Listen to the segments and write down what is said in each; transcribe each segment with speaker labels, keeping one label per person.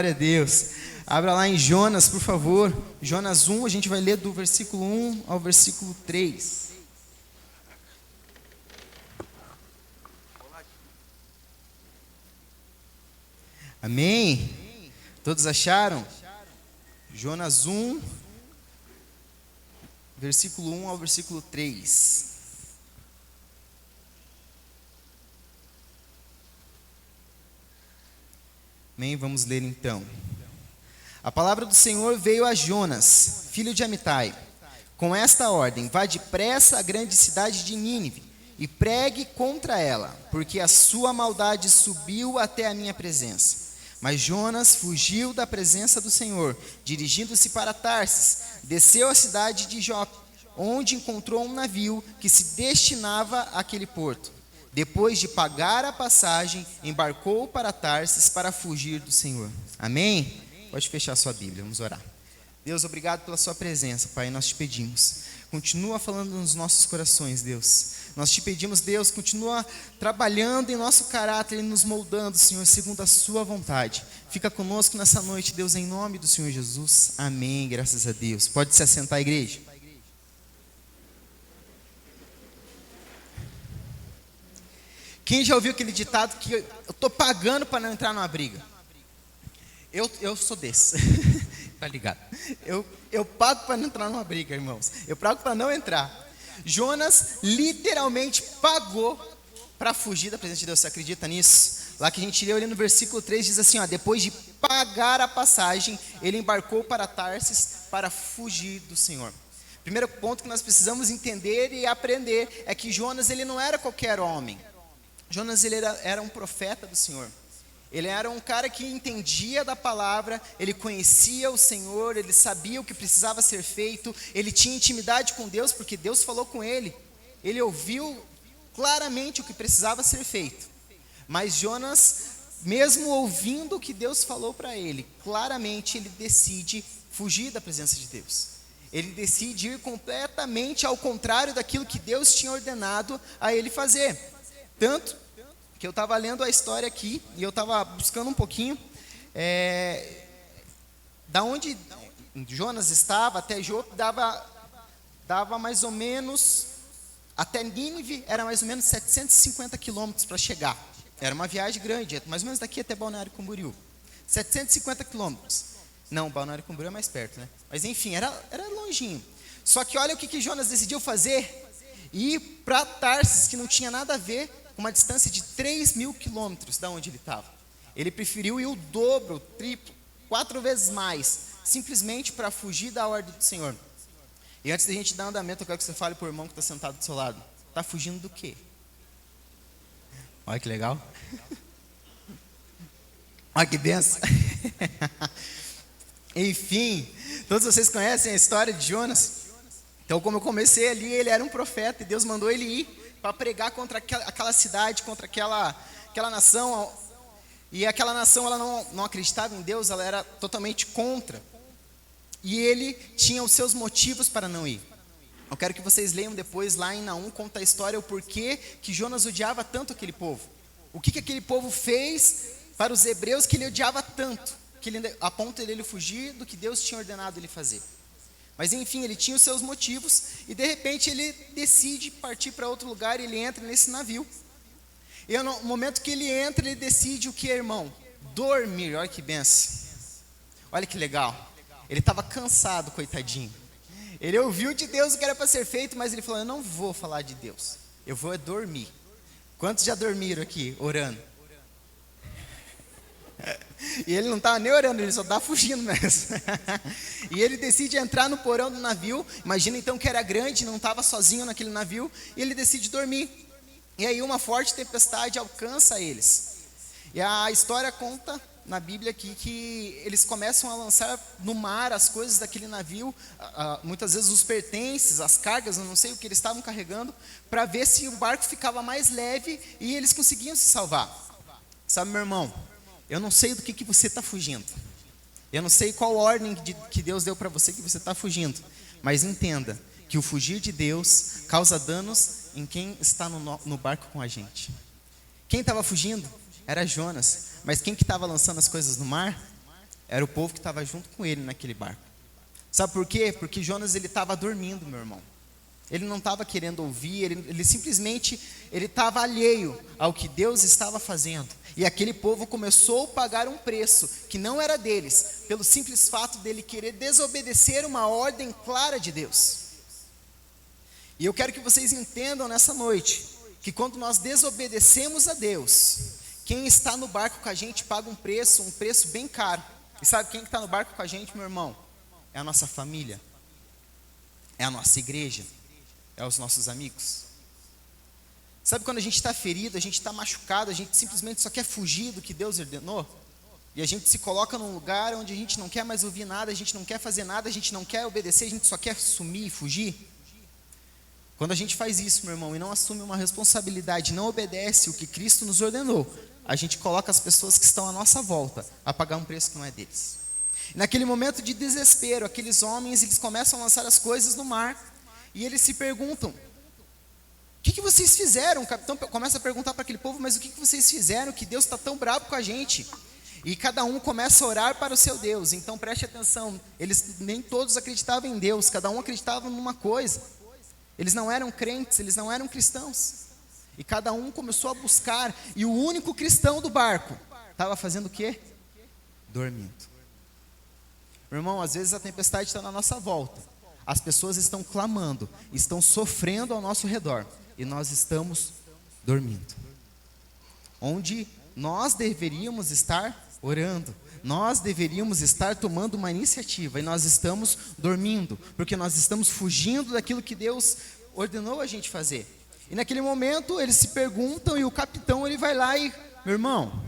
Speaker 1: Glória a Deus. Abra lá em Jonas, por favor. Jonas 1, a gente vai ler do versículo 1 ao versículo 3. Amém? Todos acharam? Jonas 1, versículo 1 ao versículo 3. Amém? Vamos ler então. A palavra do Senhor veio a Jonas, filho de Amitai, com esta ordem: vá depressa à grande cidade de Nínive e pregue contra ela, porque a sua maldade subiu até a minha presença. Mas Jonas fugiu da presença do Senhor, dirigindo-se para Tarsis, desceu à cidade de Jope, onde encontrou um navio que se destinava àquele porto. Depois de pagar a passagem, embarcou para Tarsis para fugir do Senhor. Amém? Pode fechar sua Bíblia, vamos orar. Deus, obrigado pela sua presença, Pai, nós te pedimos. Continua falando nos nossos corações, Deus. Nós te pedimos, Deus, continua trabalhando em nosso caráter e nos moldando, Senhor, segundo a sua vontade. Fica conosco nessa noite, Deus, em nome do Senhor Jesus. Amém, graças a Deus. Pode se assentar, igreja. Quem já ouviu aquele ditado que eu estou pagando para não entrar numa briga? Eu sou desse, tá ligado? Eu pago para não entrar numa briga, irmãos. Eu pago para não entrar. Jonas literalmente pagou para fugir da presença de Deus. Você acredita nisso? Lá que a gente leu ali no versículo 3, diz assim, ó: depois de pagar a passagem, ele embarcou para Tarsis para fugir do Senhor. Primeiro ponto que nós precisamos entender e aprender é que Jonas, ele não era qualquer homem. Jonas, ele era um profeta do Senhor. Ele era um cara que entendia da palavra, ele conhecia o Senhor, ele sabia o que precisava ser feito, ele tinha intimidade com Deus, porque Deus falou com ele. Ele ouviu claramente o que precisava ser feito. Mas Jonas, mesmo ouvindo o que Deus falou para ele, claramente ele decide fugir da presença de Deus. Ele decide ir completamente ao contrário daquilo que Deus tinha ordenado a ele fazer. Tanto que eu estava lendo a história aqui, e eu estava buscando um pouquinho, da onde Jonas estava até Jope, dava mais ou menos, até Nínive, era mais ou menos 750 quilômetros para chegar. Era uma viagem grande, mais ou menos daqui até Balneário Camboriú. 750 quilômetros. Não, Balneário Camboriú é mais perto, né? Mas enfim, era longinho. Só que olha o que Jonas decidiu fazer: ir para Tarsis, que não tinha nada a ver, uma distância de 3.000 quilômetros da onde ele estava. Ele preferiu ir o dobro, o triplo, 4 vezes mais, simplesmente para fugir da ordem do Senhor. E antes da gente dar andamento, eu quero que você fale para o irmão que está sentado do seu lado: está fugindo do quê? Olha que legal. Olha que benção. Enfim, todos vocês conhecem a história de Jonas. Então, como eu comecei ali, ele era um profeta e Deus mandou ele ir para pregar contra aquela cidade, contra aquela nação. E aquela nação, ela não acreditava em Deus, ela era totalmente contra. E ele tinha os seus motivos para não ir. Eu quero que vocês leiam depois, lá em Naum, conta a história, o porquê que Jonas odiava tanto aquele povo. O que aquele povo fez para os hebreus que ele odiava tanto, a ponto de ele fugir do que Deus tinha ordenado ele fazer. Mas enfim, ele tinha os seus motivos e de repente ele decide partir para outro lugar e ele entra nesse navio. E no momento que ele entra, ele decide o que, irmão? Dormir. Olha que benção. Olha que legal. Ele estava cansado, coitadinho. Ele ouviu de Deus o que era para ser feito, mas ele falou: eu não vou falar de Deus, eu vou dormir. Quantos já dormiram aqui, orando? E ele não estava nem orando, ele só estava fugindo mesmo. E ele decide entrar no porão do navio. Imagina então que era grande, não estava sozinho naquele navio. E ele decide dormir. E aí uma forte tempestade alcança eles. E a história conta na Bíblia aqui que eles começam a lançar no mar as coisas daquele navio, muitas vezes os pertences, as cargas, eu não sei o que eles estavam carregando, para ver se o barco ficava mais leve e eles conseguiam se salvar. Sabe, meu irmão, eu não sei do que você está fugindo. Eu não sei qual ordem que Deus deu para você que você está fugindo. Mas entenda que o fugir de Deus causa danos em quem está no barco com a gente. Quem estava fugindo era Jonas. Mas quem que estava lançando as coisas no mar? era o povo que estava junto com ele naquele barco. Sabe por quê? Porque Jonas ele estava dormindo, meu irmão. Ele não estava querendo ouvir, ele simplesmente estava alheio ao que Deus estava fazendo. E aquele povo começou a pagar um preço que não era deles, pelo simples fato dele querer desobedecer uma ordem clara de Deus. E eu quero que vocês entendam nessa noite, que quando nós desobedecemos a Deus, quem está no barco com a gente paga um preço bem caro. E sabe quem está no barco com a gente, meu irmão? É a nossa família, é a nossa igreja, é os nossos amigos. Sabe quando a gente está ferido, a gente está machucado, a gente simplesmente só quer fugir do que Deus ordenou? E a gente se coloca num lugar onde a gente não quer mais ouvir nada, a gente não quer fazer nada, a gente não quer obedecer, a gente só quer sumir e fugir? Quando a gente faz isso, meu irmão, e não assume uma responsabilidade, não obedece o que Cristo nos ordenou, a gente coloca as pessoas que estão à nossa volta a pagar um preço que não é deles. E naquele momento de desespero, aqueles homens, eles começam a lançar as coisas no mar, e eles se perguntam: o que vocês fizeram? O capitão começa a perguntar para aquele povo: mas o que vocês fizeram que Deus está tão bravo com a gente? E cada um começa a orar para o seu Deus. Então preste atenção, eles nem todos acreditavam em Deus, cada um acreditava numa coisa. Eles não eram crentes, eles não eram cristãos. E cada um começou a buscar, e o único cristão do barco estava fazendo o quê? Dormindo. Meu irmão, às vezes a tempestade está na nossa volta, as pessoas estão clamando, estão sofrendo ao nosso redor, e nós estamos dormindo. Onde nós deveríamos estar orando, nós deveríamos estar tomando uma iniciativa, e nós estamos dormindo, porque nós estamos fugindo daquilo que Deus ordenou a gente fazer. E naquele momento eles se perguntam, e o capitão ele vai lá e: meu irmão,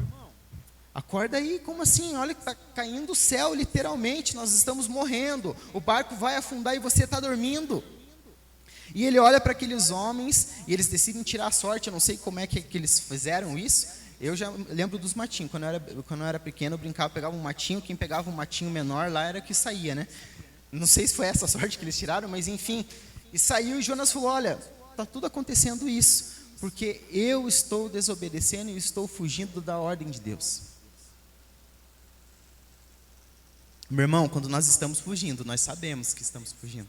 Speaker 1: acorda aí, como assim? Olha que está caindo o céu literalmente, nós estamos morrendo, o barco vai afundar e você está dormindo. E ele olha para aqueles homens e eles decidem tirar a sorte. Eu não sei como é que eles fizeram isso. Eu já lembro dos matinhos, quando eu era pequeno eu brincava, pegava um matinho, quem pegava um matinho menor lá era que saía, né? Não sei se foi essa sorte que eles tiraram, mas enfim. E saiu e Jonas falou: olha, está tudo acontecendo isso, porque eu estou desobedecendo e estou fugindo da ordem de Deus. Meu irmão, quando nós estamos fugindo, nós sabemos que estamos fugindo.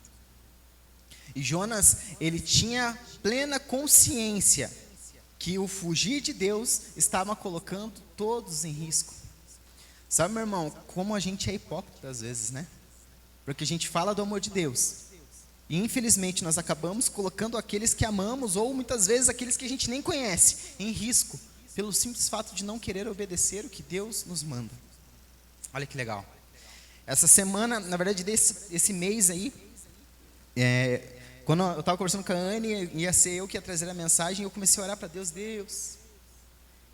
Speaker 1: E Jonas, ele tinha plena consciência que o fugir de Deus estava colocando todos em risco. Sabe, meu irmão, como a gente é hipócrita às vezes, né? Porque a gente fala do amor de Deus, e infelizmente nós acabamos colocando aqueles que amamos, ou muitas vezes aqueles que a gente nem conhece, em risco, pelo simples fato de não querer obedecer o que Deus nos manda. Olha que legal. Essa semana, na verdade, esse mês aí, quando eu estava conversando com a Anne, ia ser eu que ia trazer a mensagem, eu comecei a orar para Deus: Deus,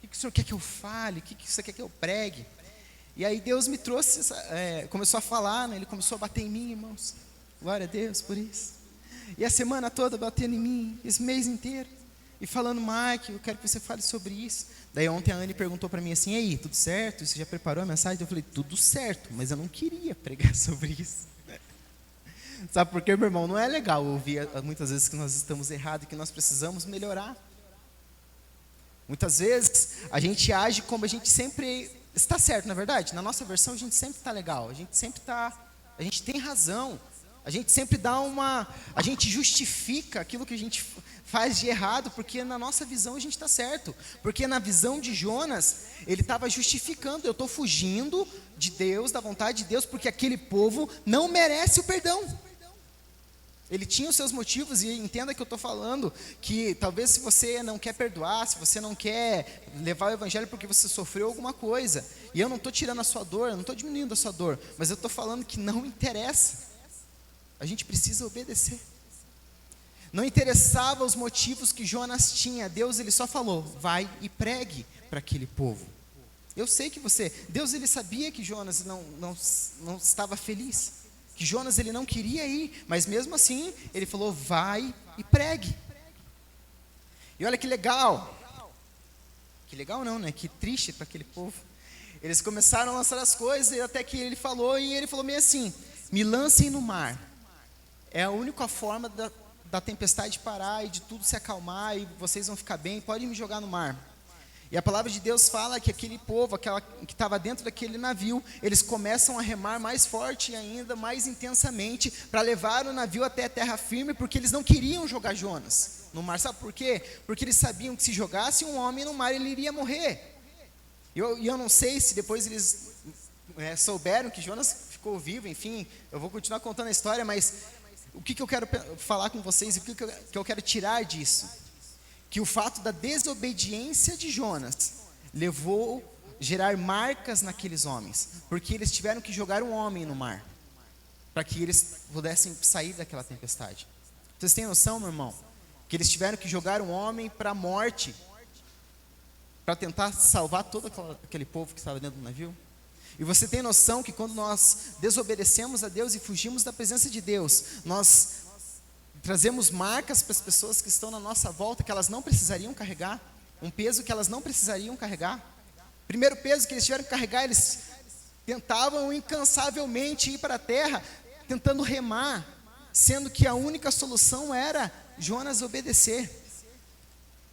Speaker 1: o que o Senhor quer que eu fale? O que o Senhor quer que eu pregue? E aí Deus me trouxe, começou a falar, né? Ele começou a bater em mim, irmãos. Glória a Deus por isso. E a semana toda batendo em mim, esse mês inteiro. E falando: Mike, eu quero que você fale sobre isso. Daí ontem a Anne perguntou para mim assim: e aí, tudo certo? Você já preparou a mensagem? Eu falei: tudo certo, mas eu não queria pregar sobre isso. Sabe por quê, meu irmão? Não é legal ouvir muitas vezes que nós estamos errados e que nós precisamos melhorar. Muitas vezes a gente age como a gente sempre está certo, na verdade. Na nossa versão a gente sempre está legal, a gente tem razão. A gente sempre a gente justifica aquilo que a gente faz de errado, porque na nossa visão a gente está certo. Porque na visão de Jonas, ele estava justificando: eu estou fugindo de Deus, da vontade de Deus, porque aquele povo não merece o perdão. Ele tinha os seus motivos, e entenda que eu estou falando que talvez se você não quer perdoar, se você não quer levar o evangelho porque você sofreu alguma coisa, e eu não estou tirando a sua dor, eu não estou diminuindo a sua dor, mas eu estou falando que não interessa. A gente precisa obedecer. Não interessava os motivos que Jonas tinha. Deus ele só falou: vai e pregue para aquele povo. Eu sei que Deus ele sabia que Jonas não estava feliz, que Jonas ele não queria ir, mas mesmo assim ele falou: vai e pregue. E olha que legal. Que legal não, né? Que triste para aquele povo. Eles começaram a lançar as coisas, e até que ele falou meio assim: me lancem no mar. É a única forma da tempestade parar e de tudo se acalmar, e vocês vão ficar bem, podem me jogar no mar. E a palavra de Deus fala que aquele povo, aquela que estava dentro daquele navio, eles começam a remar mais forte e ainda mais intensamente para levar o navio até a terra firme, porque eles não queriam jogar Jonas no mar. Sabe por quê? Porque eles sabiam que se jogasse um homem no mar, ele iria morrer. E eu não sei se depois eles souberam que Jonas ficou vivo, enfim, eu vou continuar contando a história, mas o que eu quero falar com vocês e o que eu quero tirar disso? Que o fato da desobediência de Jonas levou a gerar marcas naqueles homens, porque eles tiveram que jogar um homem no mar, para que eles pudessem sair daquela tempestade. Vocês têm noção, meu irmão, que eles tiveram que jogar um homem para a morte, para tentar salvar todo aquele povo que estava dentro do navio? E você tem noção que quando nós desobedecemos a Deus e fugimos da presença de Deus, nós trazemos marcas para as pessoas que estão na nossa volta, que elas não precisariam carregar, um peso que elas não precisariam carregar. Primeiro peso que eles tiveram que carregar, eles tentavam incansavelmente ir para a terra, tentando remar, sendo que a única solução era Jonas obedecer.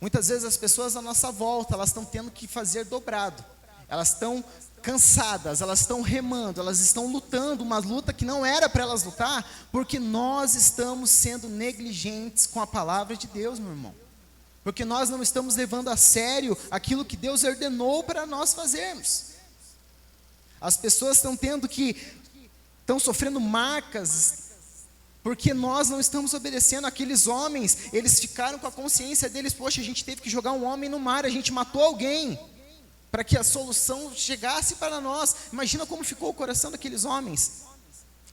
Speaker 1: Muitas vezes as pessoas à nossa volta, elas estão tendo que fazer dobrado, elas estão cansadas, elas estão remando, elas estão lutando uma luta que não era para elas lutar, porque nós estamos sendo negligentes com a palavra de Deus, meu irmão. Porque nós não estamos levando a sério aquilo que Deus ordenou para nós fazermos. As pessoas estão sofrendo marcas, porque nós não estamos obedecendo. Aqueles homens, eles ficaram com a consciência deles: poxa, a gente teve que jogar um homem no mar, a gente matou alguém, para que a solução chegasse para nós. Imagina como ficou o coração daqueles homens.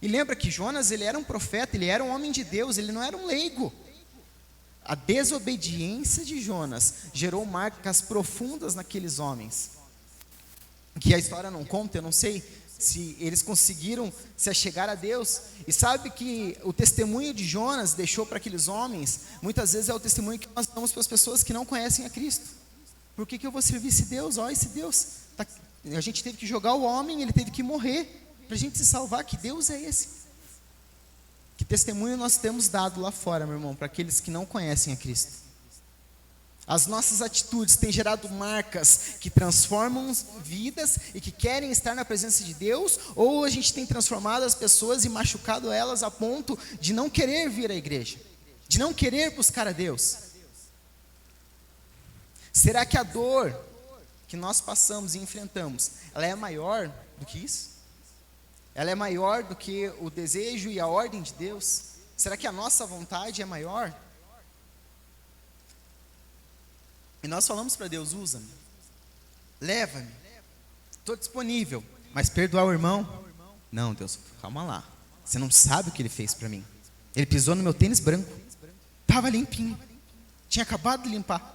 Speaker 1: E lembra que Jonas, ele era um profeta, ele era um homem de Deus, ele não era um leigo. A desobediência de Jonas gerou marcas profundas naqueles homens, que a história não conta. Eu não sei se eles conseguiram se achegar a Deus. E sabe que o testemunho de Jonas deixou para aqueles homens, muitas vezes é o testemunho que nós damos para as pessoas que não conhecem a Cristo. Por que eu vou servir esse Deus? Esse Deus, a gente teve que jogar o homem, ele teve que morrer, para a gente se salvar. Que Deus é esse? Que testemunho nós temos dado lá fora, meu irmão, para aqueles que não conhecem a Cristo? As nossas atitudes têm gerado marcas que transformam vidas e que querem estar na presença de Deus, ou a gente tem transformado as pessoas e machucado elas a ponto de não querer vir à igreja, de não querer buscar a Deus? Será que a dor que nós passamos e enfrentamos, ela é maior do que isso? Ela é maior do que o desejo e a ordem de Deus? Será que a nossa vontade é maior? E nós falamos para Deus: usa-me, leva-me, estou disponível. Mas perdoar o irmão? Não, Deus, calma lá, você não sabe o que ele fez para mim. Ele pisou no meu tênis branco, estava limpinho, tinha acabado de limpar.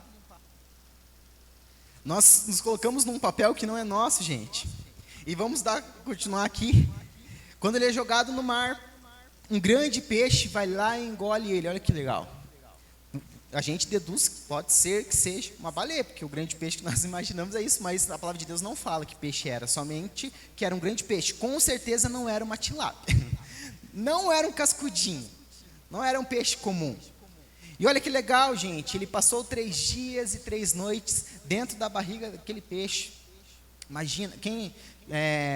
Speaker 1: Nós nos colocamos num papel que não é nosso, gente. E vamos continuar aqui. Quando ele é jogado no mar, um grande peixe vai lá e engole ele. Olha que legal. A gente deduz que pode ser que seja uma baleia, porque o grande peixe que nós imaginamos é isso, mas a palavra de Deus não fala que peixe era, somente que era um grande peixe. Com certeza não era uma tilápia, não era um cascudinho, não era um peixe comum. E olha que legal, gente, ele passou 3 dias e 3 noites dentro da barriga daquele peixe. Imagina, quem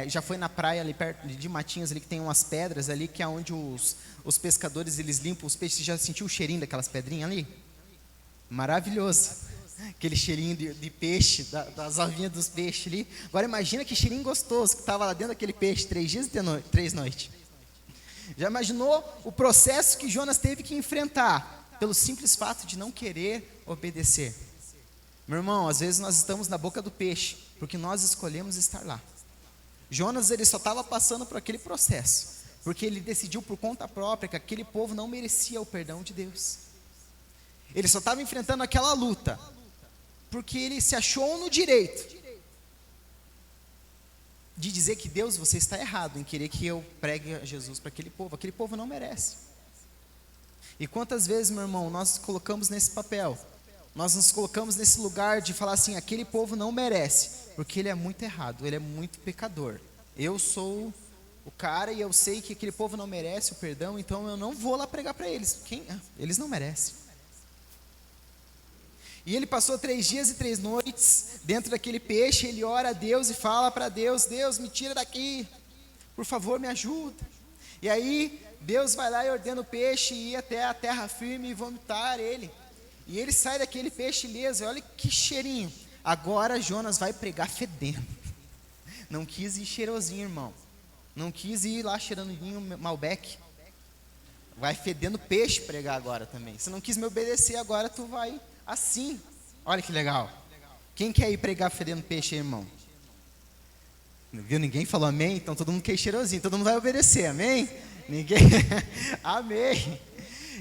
Speaker 1: já foi na praia ali perto de Matinhos, ali que tem umas pedras ali, que é onde os pescadores, eles limpam os peixes. Você já sentiu o cheirinho daquelas pedrinhas ali? Maravilhoso, aquele cheirinho de peixe, das ovinhas dos peixes ali. Agora imagina que cheirinho gostoso que estava lá dentro daquele peixe 3 dias e 3 noites. Já imaginou o processo que Jonas teve que enfrentar pelo simples fato de não querer obedecer? Meu irmão, às vezes nós estamos na boca do peixe porque nós escolhemos estar lá. Jonas, ele só estava passando por aquele processo porque ele decidiu por conta própria que aquele povo não merecia o perdão de Deus. Ele só estava enfrentando aquela luta porque ele se achou no direito de dizer que: Deus, você está errado em querer que eu pregue a Jesus para aquele povo. Aquele povo não merece. E quantas vezes, meu irmão, nós nos colocamos nesse papel, nós nos colocamos nesse lugar de falar assim: aquele povo não merece, porque ele é muito errado, ele é muito pecador. Eu sou o cara e eu sei que aquele povo não merece o perdão, então eu não vou lá pregar para eles. Eles não merecem. E ele passou 3 dias e 3 noites dentro daquele peixe. Ele ora a Deus e fala para Deus: Deus, me tira daqui, por favor, me ajuda. E aí Deus vai lá e ordena o peixe ir até a terra firme e vomitar ele. E ele sai daquele peixe ileso. Olha que cheirinho. Agora Jonas vai pregar fedendo. Não quis ir cheirosinho, irmão. Não quis ir lá cheirando vinho Malbec. Vai fedendo peixe pregar agora também. Se não quis me obedecer, agora tu vai assim. Olha que legal. Quem quer ir pregar fedendo peixe, irmão? Viu? Ninguém falou amém, então todo mundo quer ir cheirosinho. Todo mundo vai obedecer, amém? Ninguém. Amém.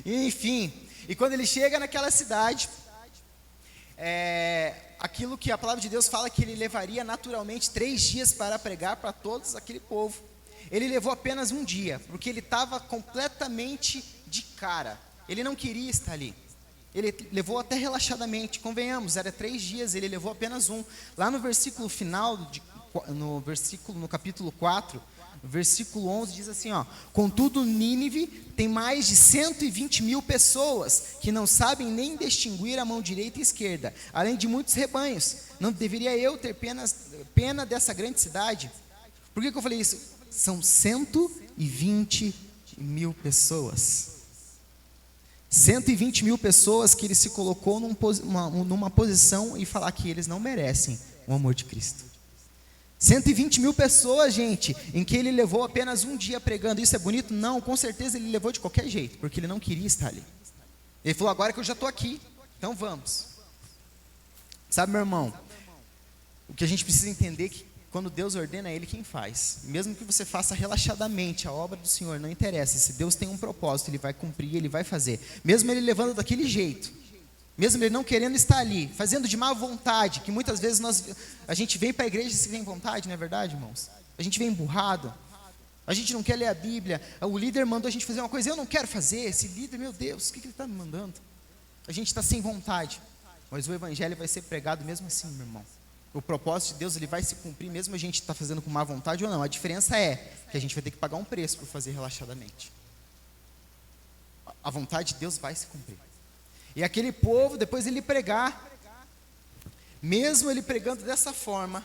Speaker 1: Enfim. E quando ele chega naquela cidade, aquilo que a palavra de Deus fala que ele levaria naturalmente 3 dias para pregar para todos aquele povo. Ele levou apenas 1 dia, porque ele estava completamente de cara. Ele não queria estar ali. Ele levou até relaxadamente, convenhamos, era 3 dias, ele levou apenas 1. Lá no versículo final, no capítulo 4, versículo 11, diz assim, ó: contudo Nínive tem mais de 120 mil pessoas, que não sabem nem distinguir a mão direita e esquerda, além de muitos rebanhos. Não deveria eu ter pena dessa grande cidade? Por que eu falei isso? São 120 mil pessoas. 120 mil pessoas que ele se colocou numa posição e falar que eles não merecem o amor de Cristo. 120 mil pessoas, gente, em que ele levou apenas 1 dia pregando. Isso é bonito? Não, com certeza ele levou de qualquer jeito, porque ele não queria estar ali. Ele falou: agora que eu já estou aqui, então vamos. Sabe, meu irmão, o que a gente precisa entender é que quando Deus ordena, é Ele quem faz. Mesmo que você faça relaxadamente a obra do Senhor, não interessa. Se Deus tem um propósito, Ele vai cumprir, Ele vai fazer. Mesmo Ele levando daquele jeito, mesmo Ele não querendo estar ali, fazendo de má vontade, que muitas vezes a gente vem para a igreja sem vontade, não é verdade, irmãos? A gente vem emburrado, a gente não quer ler a Bíblia, o líder mandou a gente fazer uma coisa, eu não quero fazer, esse líder, meu Deus, o que ele está me mandando? A gente está sem vontade, mas o Evangelho vai ser pregado mesmo assim, meu irmão. O propósito de Deus, ele vai se cumprir, mesmo a gente está fazendo com má vontade ou não. A diferença é que a gente vai ter que pagar um preço por fazer relaxadamente. A vontade de Deus vai se cumprir. E aquele povo, depois ele pregar, mesmo ele pregando dessa forma,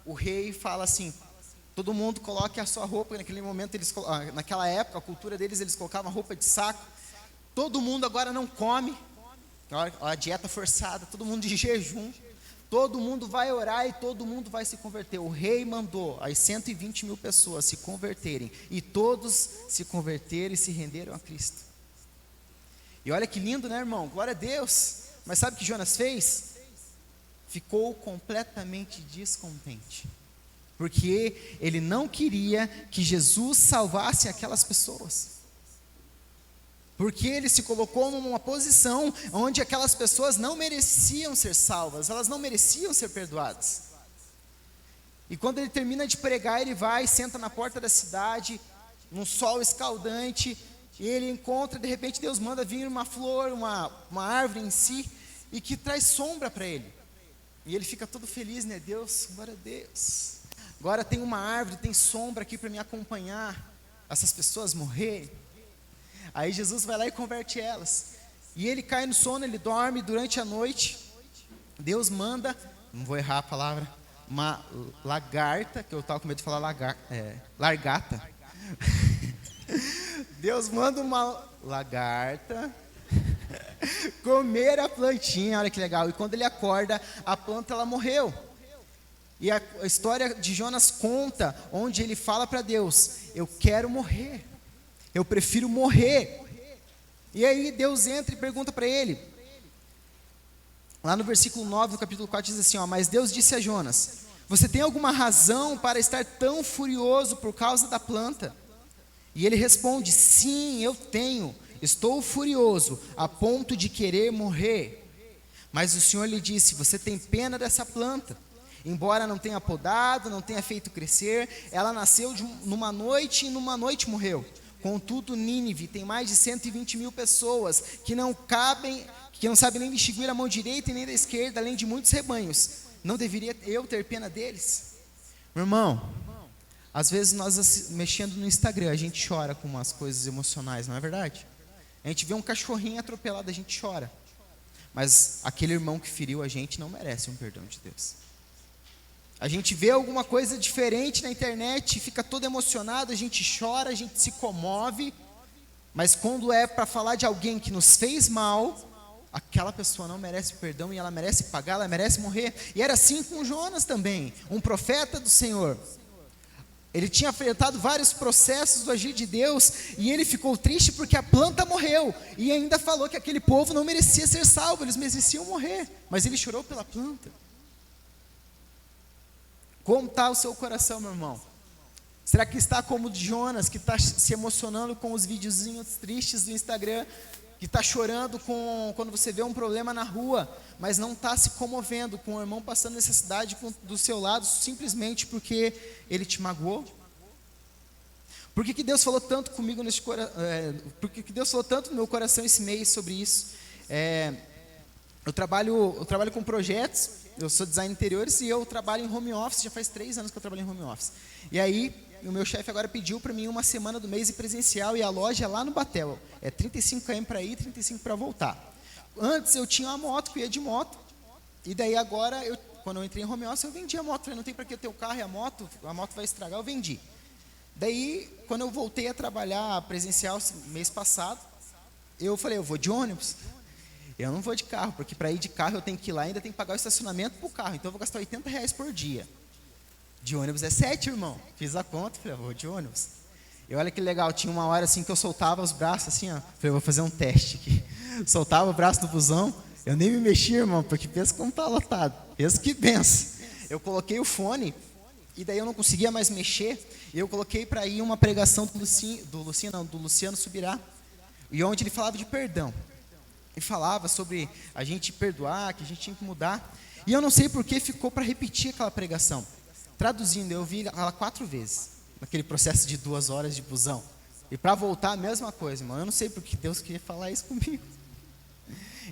Speaker 1: o rei fala assim: todo mundo coloque a sua roupa. Naquele momento, naquela época, a cultura deles, eles colocavam roupa de saco. Todo mundo agora não come, a dieta forçada, todo mundo de jejum. Todo mundo vai orar e todo mundo vai se converter. O rei mandou as 120 mil pessoas se converterem. E todos se converteram e se renderam a Cristo. E olha que lindo, né, irmão? Glória a Deus. Mas sabe o que Jonas fez? Ficou completamente descontente. Porque ele não queria que Jesus salvasse aquelas pessoas. Porque ele se colocou numa posição onde aquelas pessoas não mereciam ser salvas, elas não mereciam ser perdoadas. E quando ele termina de pregar, ele vai, senta na porta da cidade, num sol escaldante, e ele encontra, de repente Deus manda vir uma flor, uma árvore em si, e que traz sombra para ele. E ele fica todo feliz, né? Deus, glória a Deus. Agora tem uma árvore, tem sombra aqui para me acompanhar, essas pessoas morrerem. Aí Jesus vai lá e converte elas. E ele cai no sono, ele dorme durante a noite. Deus manda, não vou errar a palavra, uma lagarta, que eu estava com medo de falar largata. Deus manda uma lagarta comer a plantinha, olha que legal. E quando ele acorda, a planta ela morreu. E a história de Jonas conta, onde ele fala para Deus: eu quero morrer. Eu prefiro morrer. E aí Deus entra e pergunta para ele. Lá no versículo 9 do capítulo 4 diz assim, ó: mas Deus disse a Jonas: você tem alguma razão para estar tão furioso por causa da planta? E ele responde: sim, eu tenho. Estou furioso a ponto de querer morrer. Mas o Senhor lhe disse: você tem pena dessa planta. Embora não tenha podado, não tenha feito crescer, ela nasceu numa noite e numa noite morreu. Contudo, Nínive tem mais de 120 mil pessoas que não sabem nem distinguir a mão direita e nem da esquerda, além de muitos rebanhos. Não deveria eu ter pena deles? Meu irmão, às vezes nós mexendo no Instagram, a gente chora com umas coisas emocionais, não é verdade? A gente vê um cachorrinho atropelado, a gente chora. Mas aquele irmão que feriu a gente não merece um perdão de Deus. A gente vê alguma coisa diferente na internet, fica todo emocionado, a gente chora, a gente se comove, mas quando é para falar de alguém que nos fez mal, aquela pessoa não merece perdão e ela merece pagar, ela merece morrer. E era assim com Jonas também, um profeta do Senhor. Ele tinha enfrentado vários processos do agir de Deus e ele ficou triste porque a planta morreu. E ainda falou que aquele povo não merecia ser salvo, eles mereciam morrer. Mas ele chorou pela planta. Como está o seu coração, meu irmão? Será que está como o de Jonas, que está se emocionando com os videozinhos tristes do Instagram, que está chorando quando você vê um problema na rua, mas não está se comovendo com o irmão passando necessidade do seu lado, simplesmente porque ele te magoou? Por que Deus falou tanto comigo por que Deus falou tanto no meu coração esse mês sobre isso? Eu trabalho com projetos, eu sou designer de interiores e eu trabalho em home office, já faz 3 anos que eu trabalho em home office. E aí, o meu chefe agora pediu para mim uma semana do mês presencial e a loja é lá no Batel. É 35 km para ir, 35 para voltar. Antes eu tinha uma moto, que eu ia de moto. E daí agora, quando eu entrei em home office, eu vendi a moto. Falei, não tem para que ter o carro e a moto vai estragar, eu vendi. Daí, quando eu voltei a trabalhar presencial mês passado, eu falei, eu vou de ônibus. Eu não vou de carro, porque para ir de carro eu tenho que ir lá e ainda tenho que pagar o estacionamento para o carro. Então eu vou gastar R$80 por dia. De ônibus é 7, irmão. Fiz a conta, falei, vou de ônibus. E olha que legal, tinha uma hora assim que eu soltava os braços assim, ó. Falei, vou fazer um teste aqui. Soltava o braço do busão, eu nem me mexia, irmão, porque pensa como tá lotado. Pensa que pensa. Eu coloquei o fone, e daí eu não conseguia mais mexer, e eu coloquei para ir uma pregação do Luciano Subirá, e onde ele falava de perdão. Ele falava sobre a gente perdoar, que a gente tinha que mudar. E eu não sei por que ficou para repetir aquela pregação. Traduzindo, eu vi ela 4 vezes, naquele processo de 2 horas de busão. E para voltar, a mesma coisa, irmão. Eu não sei por que Deus queria falar isso comigo.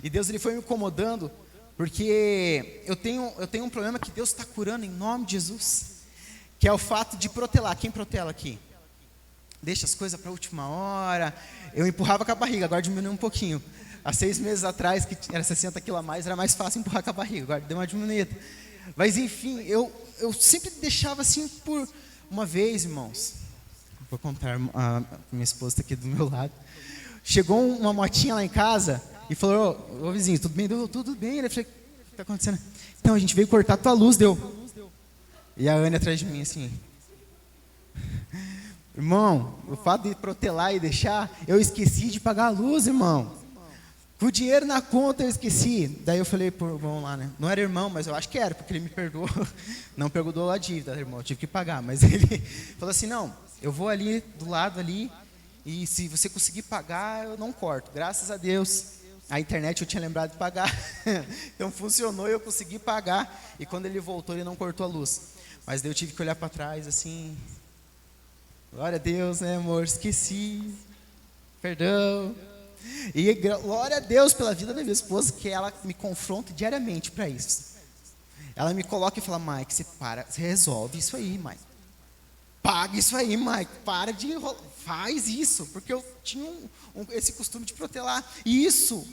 Speaker 1: E Deus ele foi me incomodando, porque eu tenho um problema que Deus está curando em nome de Jesus, que é o fato de protelar. Quem protela aqui? Deixa as coisas para a última hora. Eu empurrava com a barriga, agora diminuiu um pouquinho. Há 6 meses atrás, que era 60 quilos a mais, era mais fácil empurrar com a barriga, agora deu uma diminuída. Mas enfim, eu sempre deixava assim por uma vez, irmãos. Vou contar, a minha esposa está aqui do meu lado. Chegou uma motinha lá em casa e falou, ô vizinho, tudo bem? Deu, tudo bem. Ele falou, o que está acontecendo? Então, a gente veio cortar tua luz, deu. E a Ana atrás de mim assim. Irmão, o fato de protelar e deixar, eu esqueci de pagar a luz, irmão. Com o dinheiro na conta eu esqueci. Daí eu falei pro irmão lá, né? Não era irmão, mas eu acho que era, porque ele me perdoou. Não perdoou a dívida, irmão, eu tive que pagar. Mas ele falou assim, não, eu vou ali, do lado ali, e se você conseguir pagar, eu não corto. Graças a Deus, a internet eu tinha lembrado de pagar. Então funcionou e eu consegui pagar. E quando ele voltou, ele não cortou a luz. Mas daí eu tive que olhar para trás, assim... Glória a Deus, né, amor? Esqueci. Perdão. E glória a Deus pela vida da minha esposa, que ela me confronta diariamente para isso. Ela me coloca e fala, Mike, você resolve isso aí, Mike. Paga isso aí, Mike. Para de enrolar. Faz isso. Porque eu tinha esse costume de protelar. E isso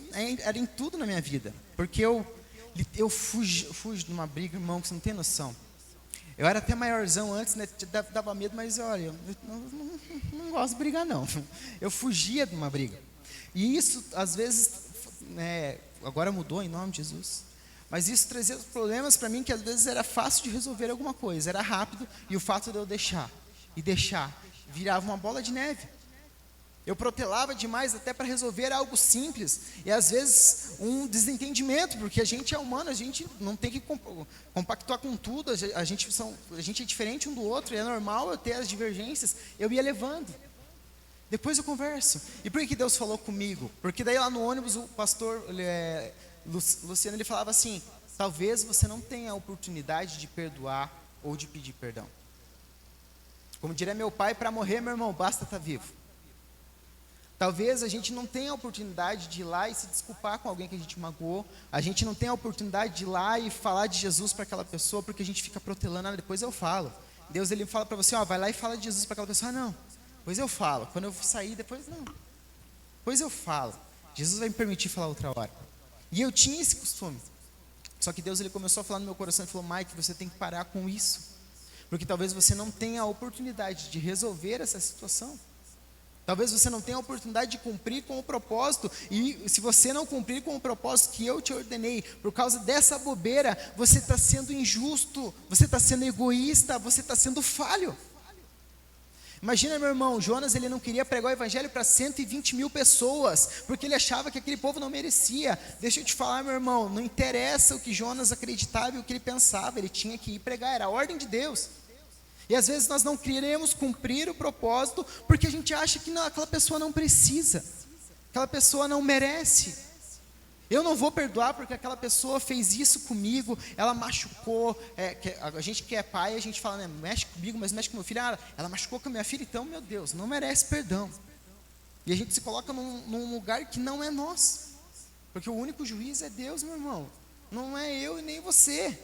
Speaker 1: era em tudo na minha vida. Porque eu fugi de uma briga, irmão, que você não tem noção. Eu era até maiorzão antes, né? Dava medo, mas olha, eu não gosto de brigar, não. Eu fugia de uma briga. E isso, às vezes, agora mudou em nome de Jesus. Mas isso trazia problemas para mim, que às vezes era fácil de resolver alguma coisa, era rápido, e o fato de eu deixar, virava uma bola de neve. Eu protelava demais até para resolver algo simples, e às vezes um desentendimento, porque a gente é humano, a gente não tem que compactuar com tudo, a gente é diferente um do outro, e é normal eu ter as divergências, eu ia levando. Depois eu converso. E por que Deus falou comigo? Porque daí lá no ônibus o pastor Luciano, ele falava assim, talvez você não tenha a oportunidade de perdoar ou de pedir perdão. Como diria meu pai, para morrer, meu irmão, basta estar vivo. Talvez a gente não tenha a oportunidade de ir lá e se desculpar com alguém que a gente magoou. A gente não tenha a oportunidade de ir lá e falar de Jesus para aquela pessoa, porque a gente fica protelando, depois eu falo. Deus ele fala para você, vai lá e fala de Jesus para aquela pessoa. Não, depois eu falo. Quando eu sair, depois não. Depois eu falo. Jesus vai me permitir falar outra hora. E eu tinha esse costume. Só que Deus ele começou a falar no meu coração e falou: Mike, você tem que parar com isso. Porque talvez você não tenha a oportunidade de resolver essa situação. Talvez você não tenha a oportunidade de cumprir com o propósito. E se você não cumprir com o propósito que eu te ordenei, por causa dessa bobeira, você está sendo injusto, você está sendo egoísta, você está sendo falho. Imagina, meu irmão, Jonas ele não queria pregar o evangelho para 120 mil pessoas, porque ele achava que aquele povo não merecia. Deixa eu te falar, meu irmão, não interessa o que Jonas acreditava e o que ele pensava, ele tinha que ir pregar, era a ordem de Deus. E às vezes nós não queremos cumprir o propósito, porque a gente acha que não, aquela pessoa não precisa, aquela pessoa não merece. Eu não vou perdoar porque aquela pessoa fez isso comigo, ela machucou, a gente que é pai, a gente fala, né, mexe comigo, mas mexe com meu filho, ela machucou com a minha filha, então, meu Deus, não merece perdão. E a gente se coloca num lugar que não é nosso, porque o único juiz é Deus, meu irmão, não é eu e nem você.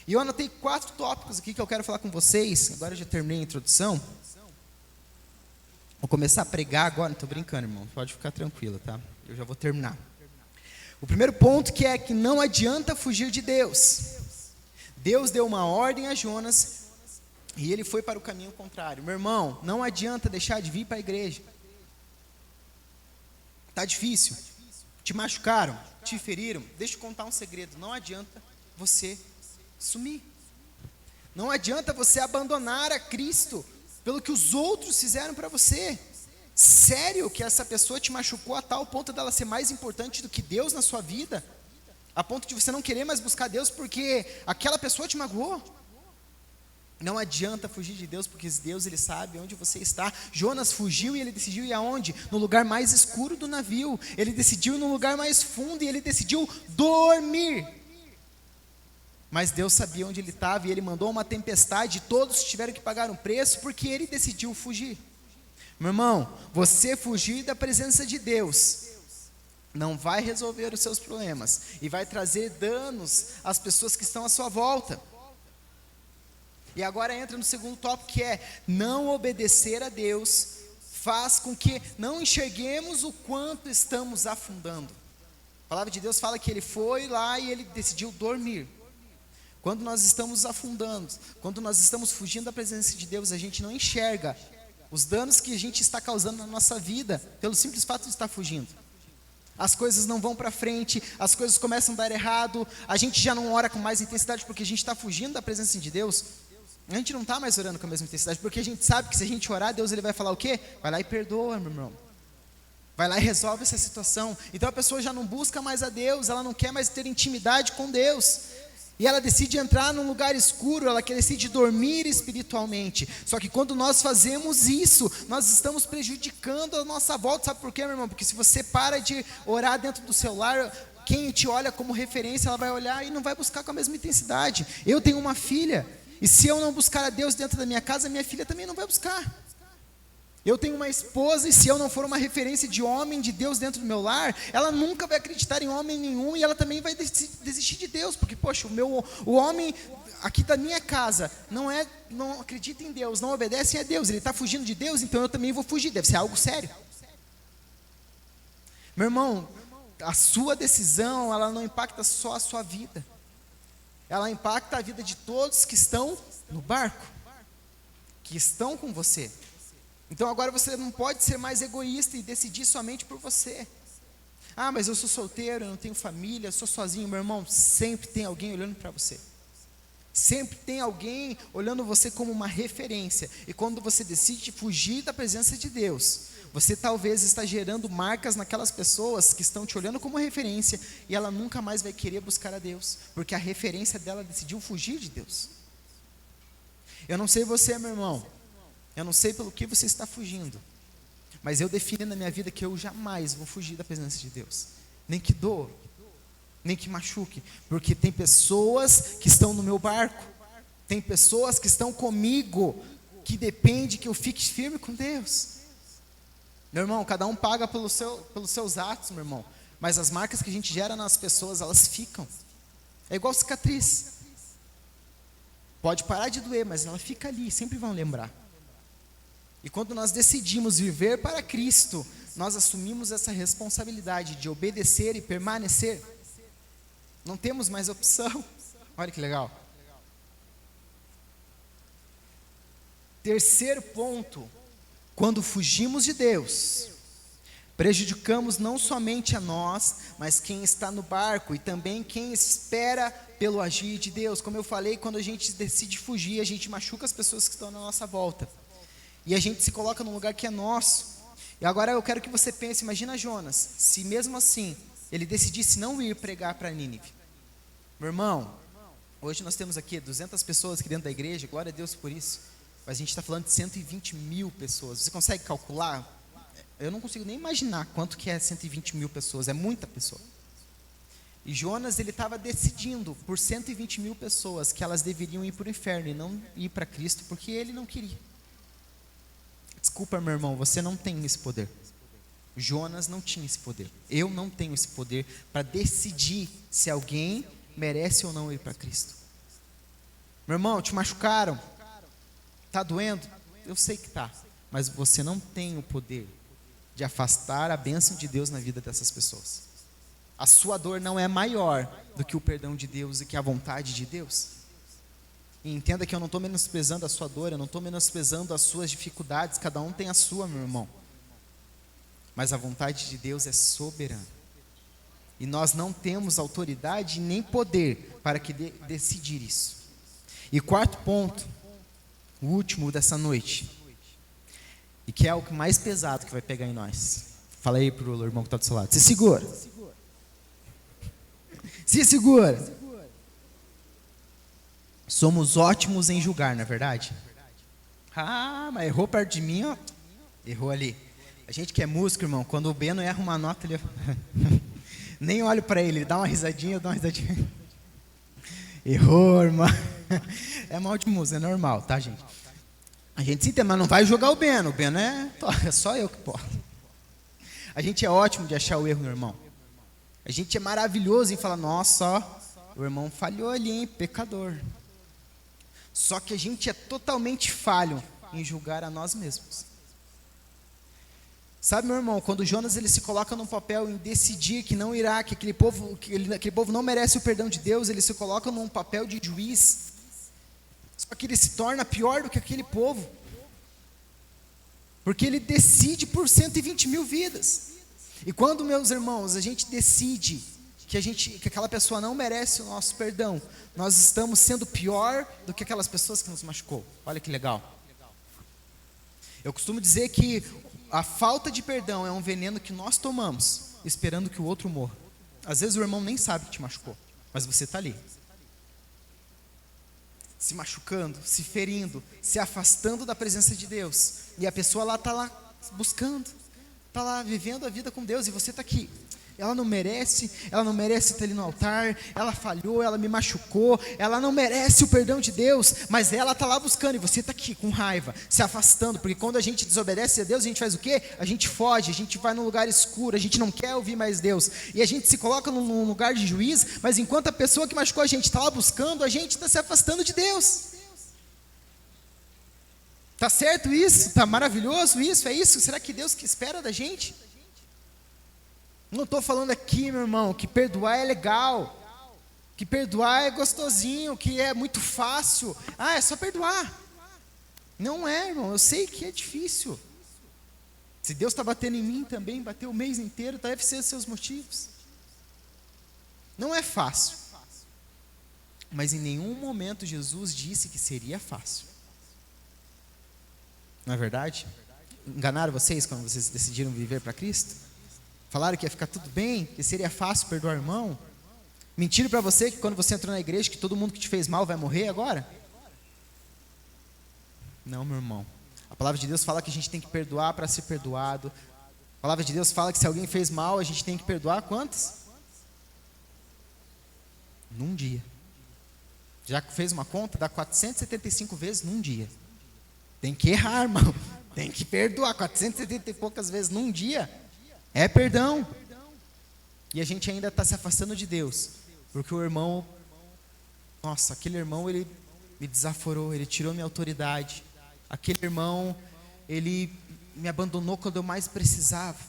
Speaker 1: E eu anotei 4 tópicos aqui que eu quero falar com vocês, agora eu já terminei a introdução. Vou começar a pregar agora, não estou brincando, irmão, pode ficar tranquilo, tá? Eu já vou terminar. O primeiro ponto que não adianta fugir de Deus. Deus deu uma ordem a Jonas e ele foi para o caminho contrário. Meu irmão, não adianta deixar de vir para a igreja. Está difícil, te machucaram, te feriram. Deixa eu contar um segredo, não adianta você sumir. Não adianta você abandonar a Cristo pelo que os outros fizeram para você. Sério que essa pessoa te machucou a tal ponto dela ser mais importante do que Deus na sua vida? A ponto de você não querer mais buscar Deus porque aquela pessoa te magoou? Não adianta fugir de Deus, porque Deus ele sabe onde você está. Jonas fugiu e ele decidiu ir aonde? No lugar mais escuro do navio. Ele decidiu ir no lugar mais fundo e ele decidiu dormir. Mas Deus sabia onde ele estava e ele mandou uma tempestade e todos tiveram que pagar um preço porque ele decidiu fugir. Meu irmão, você fugir da presença de Deus não vai resolver os seus problemas e vai trazer danos às pessoas que estão à sua volta. E agora entra no segundo tópico, que é não obedecer a Deus faz com que não enxerguemos o quanto estamos afundando. A palavra de Deus fala que ele foi lá e ele decidiu dormir. Quando nós estamos afundando, quando nós estamos fugindo da presença de Deus, a gente não enxerga os danos que a gente está causando na nossa vida, pelo simples fato de estar fugindo. As coisas não vão para frente, as coisas começam a dar errado, a gente já não ora com mais intensidade porque a gente está fugindo da presença de Deus. A gente não está mais orando com a mesma intensidade, porque a gente sabe que se a gente orar, Deus ele vai falar o quê? Vai lá e perdoa, meu irmão. Vai lá e resolve essa situação. Então a pessoa já não busca mais a Deus, ela não quer mais ter intimidade com Deus. E ela decide entrar num lugar escuro, ela decide dormir espiritualmente. Só que quando nós fazemos isso, nós estamos prejudicando a nossa volta. Sabe por quê, meu irmão? Porque se você para de orar dentro do seu lar, quem te olha como referência, ela vai olhar e não vai buscar com a mesma intensidade. Eu tenho uma filha, e se eu não buscar a Deus dentro da minha casa, minha filha também não vai buscar. Eu tenho uma esposa e se eu não for uma referência de homem de Deus dentro do meu lar, ela nunca vai acreditar em homem nenhum e ela também vai desistir de Deus, porque poxa, o homem aqui da minha casa não acredita em Deus, não obedece a Deus, ele está fugindo de Deus, então eu também vou fugir, deve ser algo sério. Meu irmão, a sua decisão, ela não impacta só a sua vida, ela impacta a vida de todos que estão no barco, que estão com você. Então agora você não pode ser mais egoísta e decidir somente por você. Ah, mas eu sou solteiro, eu não tenho família, eu sou sozinho. Meu irmão, sempre tem alguém olhando para você. Sempre tem alguém olhando você como uma referência. E quando você decide fugir da presença de Deus, você talvez está gerando marcas naquelas pessoas que estão te olhando como referência e ela nunca mais vai querer buscar a Deus, porque a referência dela decidiu fugir de Deus. Eu não sei você, meu irmão. Eu não sei pelo que você está fugindo, mas eu defino na minha vida que eu jamais vou fugir da presença de Deus, nem que doa, nem que machuque, porque tem pessoas que estão no meu barco, tem pessoas que estão comigo, que depende que eu fique firme com Deus. Meu irmão, cada um paga pelos seus atos, meu irmão, mas as marcas que a gente gera nas pessoas, elas ficam, é igual cicatriz, pode parar de doer, mas ela fica ali, sempre vão lembrar. E quando nós decidimos viver para Cristo, nós assumimos essa responsabilidade de obedecer e permanecer. Não temos mais opção. Olha que legal. Terceiro ponto: quando fugimos de Deus, prejudicamos não somente a nós, mas quem está no barco e também quem espera pelo agir de Deus. Como eu falei, quando a gente decide fugir, a gente machuca as pessoas que estão na nossa volta. E a gente se coloca num lugar que é nosso. E agora eu quero que você pense, imagina Jonas, se mesmo assim ele decidisse não ir pregar para Nínive. Meu irmão, hoje nós temos aqui 200 pessoas aqui dentro da igreja, glória a Deus por isso. Mas a gente está falando de 120 mil pessoas. Você consegue calcular? Eu não consigo nem imaginar quanto que é 120 mil pessoas, é muita pessoa. E Jonas, ele estava decidindo por 120 mil pessoas que elas deveriam ir para o inferno e não ir para Cristo, porque ele não queria. Desculpa, meu irmão, você não tem esse poder. Jonas não tinha esse poder. Eu não tenho esse poder para decidir se alguém merece ou não ir para Cristo. Meu irmão, te machucaram? Está doendo? Eu sei que está. Mas você não tem o poder de afastar a bênção de Deus na vida dessas pessoas. A sua dor não é maior do que o perdão de Deus e que a vontade de Deus. E entenda que eu não estou menosprezando a sua dor, eu não estou menosprezando as suas dificuldades, cada um tem a sua, meu irmão. Mas a vontade de Deus é soberana. E nós não temos autoridade nem poder para decidir isso. E quarto ponto, o último dessa noite, e que é o mais pesado que vai pegar em nós. Fala aí para o irmão que está do seu lado. Se segura. Se segura. Somos ótimos em julgar, não é verdade? Ah, mas errou perto de mim, ó. Errou ali. A gente que é músico, irmão, quando o Beno erra uma nota, ele nem olho para ele dá uma risadinha, eu dou uma risadinha. Errou, irmão. É mal de música, é normal, tá, gente? A gente se entende, mas não vai jogar o Beno é só eu que posso. A gente é ótimo de achar o erro no irmão. A gente é maravilhoso em falar, nossa, ó, o irmão falhou ali, hein, pecador. Só que a gente é totalmente falho em julgar a nós mesmos. Sabe, meu irmão, quando Jonas ele se coloca num papel em decidir que não irá, que aquele povo não merece o perdão de Deus, ele se coloca num papel de juiz. Só que ele se torna pior do que aquele povo. Porque ele decide por 120 mil vidas. E quando, meus irmãos, a gente decide que aquela pessoa não merece o nosso perdão, nós estamos sendo pior do que aquelas pessoas que nos machucou. Olha que legal. Eu costumo dizer que a falta de perdão é um veneno que nós tomamos, esperando que o outro morra. Às vezes o irmão nem sabe que te machucou, mas você está ali, se machucando, se ferindo, se afastando da presença de Deus. E a pessoa lá está lá buscando, está lá vivendo a vida com Deus, e você está aqui. Ela não merece estar ali no altar, ela falhou, ela me machucou, ela não merece o perdão de Deus, mas ela está lá buscando, e você está aqui com raiva, se afastando, porque quando a gente desobedece a Deus, a gente faz o quê? A gente foge, a gente vai num lugar escuro, a gente não quer ouvir mais Deus, e a gente se coloca num lugar de juiz, mas enquanto a pessoa que machucou a gente está lá buscando, a gente está se afastando de Deus. Está certo isso? Está maravilhoso isso? É isso? Será que Deus que espera da gente? Não estou falando aqui, meu irmão, que perdoar é legal, que perdoar é gostosinho, que é muito fácil. Ah, é só perdoar. Não é, irmão, eu sei que é difícil. Se Deus está batendo em mim também, bateu o mês inteiro, deve ser seus motivos. Não é fácil. Mas em nenhum momento Jesus disse que seria fácil. Não é verdade? Enganaram vocês quando vocês decidiram viver para Cristo? Falaram que ia ficar tudo bem, que seria fácil perdoar o irmão. Mentiram para você que quando você entrou na igreja, que todo mundo que te fez mal vai morrer agora? Não, meu irmão. A palavra de Deus fala que a gente tem que perdoar para ser perdoado. A palavra de Deus fala que se alguém fez mal, a gente tem que perdoar quantos? Num dia. Já que fez uma conta, dá 475 vezes num dia. Tem que errar, irmão. Tem que perdoar 470 e poucas vezes num dia. É perdão. E a gente ainda está se afastando de Deus, porque o irmão, nossa, aquele irmão, ele me desaforou, ele tirou minha autoridade. Aquele irmão, ele me abandonou quando eu mais precisava.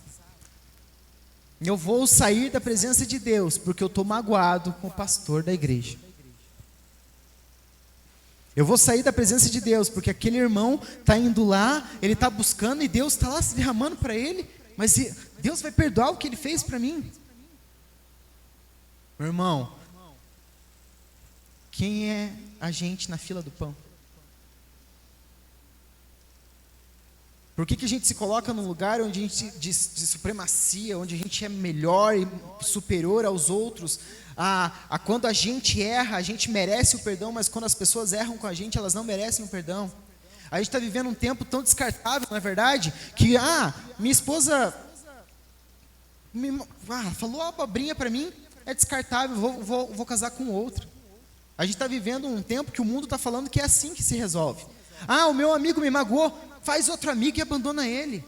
Speaker 1: Eu vou sair da presença de Deus porque eu estou magoado com o pastor da igreja. Eu vou sair da presença de Deus porque aquele irmão está indo lá, ele está buscando e Deus está lá se derramando para ele. Mas Deus vai perdoar o que ele fez para mim? Meu irmão, quem é a gente na fila do pão? Por que a gente se coloca num lugar onde a gente de supremacia, onde a gente é melhor e superior aos outros? Quando a gente erra, a gente merece o perdão, mas quando as pessoas erram com a gente, elas não merecem o perdão. A gente está vivendo um tempo tão descartável, não é verdade? Que, minha esposa falou uma abobrinha para mim, é descartável, vou casar com outro. A gente está vivendo um tempo que o mundo está falando que é assim que se resolve. O meu amigo me magoou, faz outro amigo e abandona ele.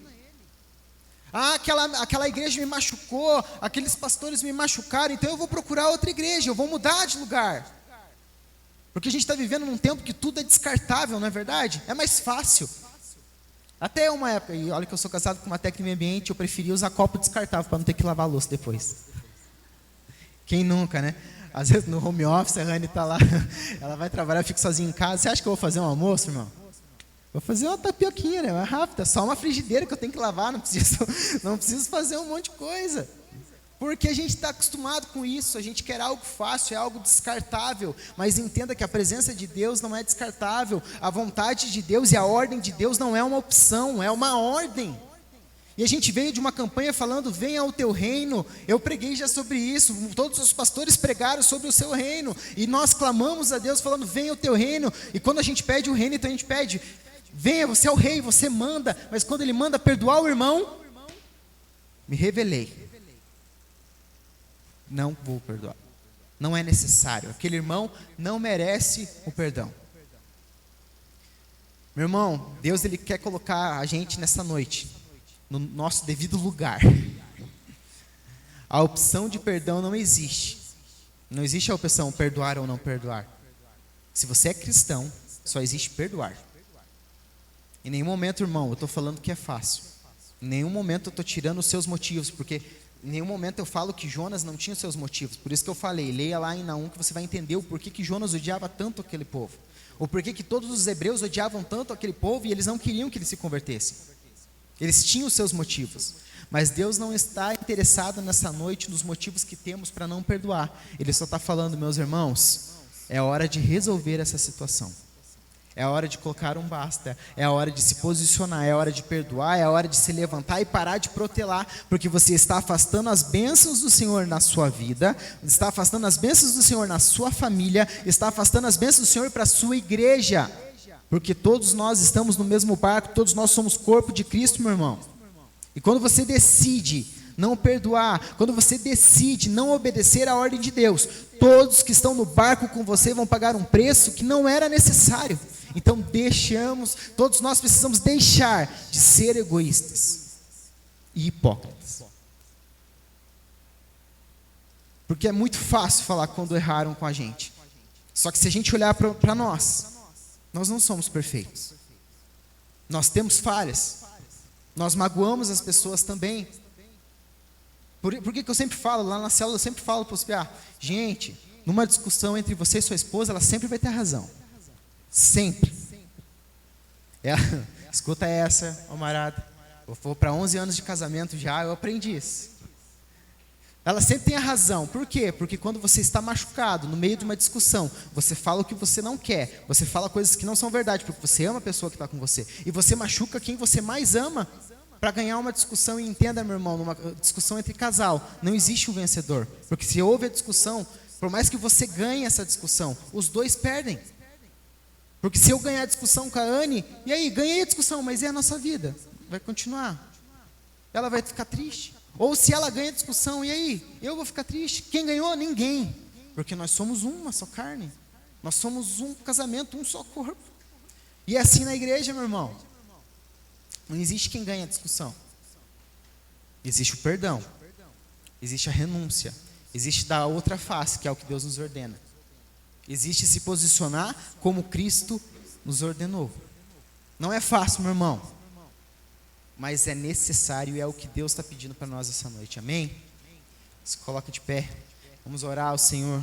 Speaker 1: Aquela igreja me machucou, aqueles pastores me machucaram, então eu vou procurar outra igreja, eu vou mudar de lugar. Porque a gente está vivendo num tempo que tudo é descartável, não é verdade? É mais fácil. Até uma época, e olha que eu sou casado com uma técnica de meio ambiente, eu preferia usar copo descartável para não ter que lavar a louça depois. Quem nunca, né? Às vezes no home office a Rani está lá, ela vai trabalhar, eu fico sozinho em casa. Você acha que eu vou fazer um almoço, irmão? Vou fazer uma tapioquinha, né? Mais rápida, só uma frigideira que eu tenho que lavar, não preciso fazer um monte de coisa. Porque a gente está acostumado com isso, a gente quer algo fácil, é algo descartável. Mas entenda que a presença de Deus não é descartável. A vontade de Deus e a ordem de Deus não é uma opção, é uma ordem. E a gente veio de uma campanha falando, venha ao teu reino. Eu preguei já sobre isso, todos os pastores pregaram sobre o seu reino. E nós clamamos a Deus falando, venha ao teu reino. E quando a gente pede o reino, então a gente pede, venha, você é o rei, você manda. Mas quando ele manda perdoar o irmão, me revelei. Não vou perdoar. Não é necessário. Aquele irmão não merece o perdão. Meu irmão, Deus ele quer colocar a gente nessa noite no nosso devido lugar. A opção de perdão não existe. Não existe a opção perdoar ou não perdoar. Se você é cristão, só existe perdoar. Em nenhum momento, irmão, eu estou falando que é fácil. Em nenhum momento eu estou tirando os seus motivos, porque em nenhum momento eu falo que Jonas não tinha os seus motivos. Por isso que eu falei, leia lá em Naum que você vai entender o porquê que Jonas odiava tanto aquele povo. O porquê que todos os hebreus odiavam tanto aquele povo e eles não queriam que ele se convertesse. Eles tinham os seus motivos. Mas Deus não está interessado nessa noite nos motivos que temos para não perdoar. Ele só está falando, meus irmãos, é hora de resolver essa situação. É a hora de colocar um basta, é a hora de se posicionar, é a hora de perdoar, é a hora de se levantar e parar de protelar, porque você está afastando as bênçãos do Senhor na sua vida, está afastando as bênçãos do Senhor na sua família, está afastando as bênçãos do Senhor para a sua igreja, porque todos nós estamos no mesmo barco, todos nós somos corpo de Cristo, meu irmão. E quando você decide não perdoar, quando você decide não obedecer à ordem de Deus, todos que estão no barco com você vão pagar um preço que não era necessário. Então todos nós precisamos deixar de ser egoístas e hipócritas. Porque é muito fácil falar quando erraram com a gente. Só que se a gente olhar para nós não somos perfeitos. Nós temos falhas. Nós magoamos as pessoas também. Por que eu sempre falo, lá na célula eu sempre falo para os gente, numa discussão entre você e sua esposa, ela sempre vai ter razão. Sempre. Escuta essa, camarada. Eu vou para 11 anos de casamento já, eu aprendi isso. Ela sempre tem a razão. Por quê? Porque quando você está machucado, no meio de uma discussão, você fala o que você não quer. Você fala coisas que não são verdade, porque você ama a pessoa que está com você. E você machuca quem você mais ama para ganhar uma discussão. E entenda, meu irmão, numa discussão entre casal, não existe um vencedor. Porque se houve a discussão, por mais que você ganhe essa discussão, os dois perdem. Porque se eu ganhar a discussão com a Anne, e aí, ganhei a discussão, mas e a nossa vida? Vai continuar. Ela vai ficar triste. Ou se ela ganha a discussão, e aí? Eu vou ficar triste. Quem ganhou? Ninguém. Porque nós somos uma só carne. Nós somos um casamento, um só corpo. E é assim na igreja, meu irmão. Não existe quem ganha a discussão. Existe o perdão. Existe a renúncia. Existe dar a outra face, que é o que Deus nos ordena. Existe se posicionar como Cristo nos ordenou. Não é fácil, meu irmão. Mas é necessário e é o que Deus está pedindo para nós essa noite. Amém? Se coloca de pé. Vamos orar ao Senhor.